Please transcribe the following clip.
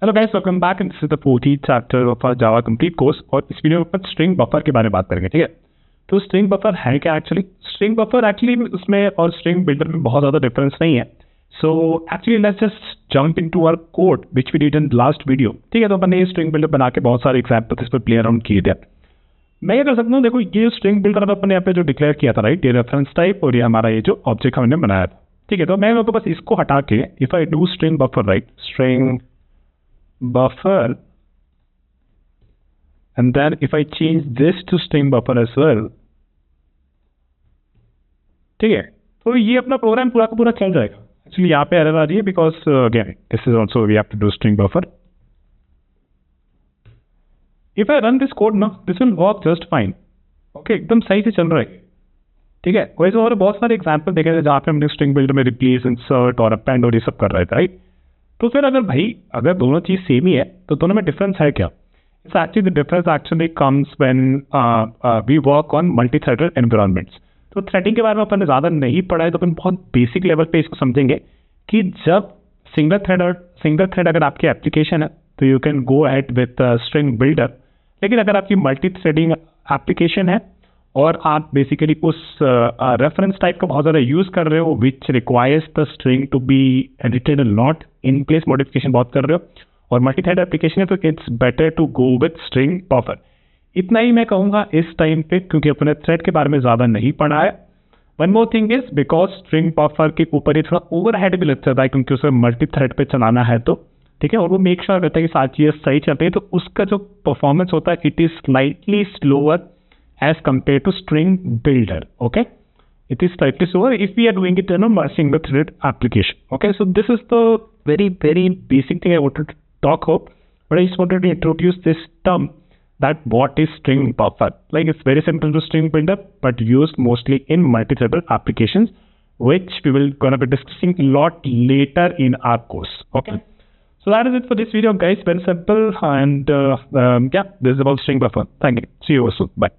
Hello guys, welcome back and this is the 14th chapter of our Java complete course. और इस video में अपन string buffer के बारे में बात करेंगे। ठीक है, तो स्ट्रिंग बफर है क्या एक्चुअली? स्ट्रिंग बफर एक्चुअली उसमें और स्ट्रिंग बिल्डर में बहुत ज़्यादा डिफरेंस नहीं है। So actually let's just jump into our code which we did in last video. ठीक है, तो अपन ने ये स्ट्रिंग बिल्डर बना के बहुत सारे एग्जाम्पल्स इस पर प्ले अराउंड किए थे। मैं ये कर सकता हूँ, देखो ये स्ट्रिंग बिल्डर अपन ने यहाँ पे जो डिक्लेयर किया था, राइट, ये रेफरेंस टाइप और ये हमारा ये जो ऑब्जेक्ट हमने बनाया था। ठीक है, तो मैं तो बस इसको हटा के if I do string buffer, right, string buffer, and then if I change this to string buffer as well, ठीक है, तो ये अपना प्रोग्राम पूरा का पूरा चल जाएगा। एक्चुअली यहाँ पे एरर आ रही है because again this is also we have to do string buffer. If I run this code ना, this will work just fine. Okay, एकदम सही से चल रहा है। ठीक है, वैसे और बहुत सारे एग्जाम्पल देखे थे जहाँ पे हमने स्ट्रिंग बिल्डर में रिप्लेस, इंसर्ट और अपेंड और ये सब कर रहे थे, राइट। तो फिर अगर दोनों चीज़ सेम ही है तो दोनों में डिफरेंस है क्या? It's actually the difference actually comes when we work on multi threaded environments. तो थ्रेडिंग के बारे में अपन ज़्यादा नहीं पढ़ा है, तो अपन बहुत बेसिक लेवल पे इसको समझेंगे कि जब सिंगल थ्रेड अगर आपकी एप्लीकेशन है तो you can go at with string builder. लेकिन अगर आपकी मल्टी थ्रेडिंग एप्लीकेशन है और आप बेसिकली उस रेफरेंस टाइप का बहुत ज़्यादा यूज़ कर रहे हो which requires the string to be edited not in place modification बहुत कर रहे हो और मल्टी थ्रेड एप्लीकेशन है, तो it's better to go with string buffer. इतना ही मैं कहूँगा इस टाइम पे, क्योंकि अपने थ्रेड के बारे में ज़्यादा नहीं पढ़ा है। One more thing is because string buffer के ऊपर ही थोड़ा ओवरहेड भी लग जाता है क्योंकि उसे मल्टी थ्रेड पे चलाना है, तो ठीक है, और वो मेक श्योर करता है कि सारी चीज़ें सही चल रही है, तो उसका जो परफॉर्मेंस होता है it is slightly slower as compared to string builder. Okay, it is slightly slower if we are doing it in a single thread application. Okay, so this is the very basic thing I wanted to talk about, but I just wanted to introduce this term that what is string buffer. Like it's very simple to string builder but used mostly in multi-threaded applications, which we will gonna be discussing a lot later in our course. Okay, so that is it for this video guys, very simple, and yeah, this is about string buffer. Thank you, see you soon, bye.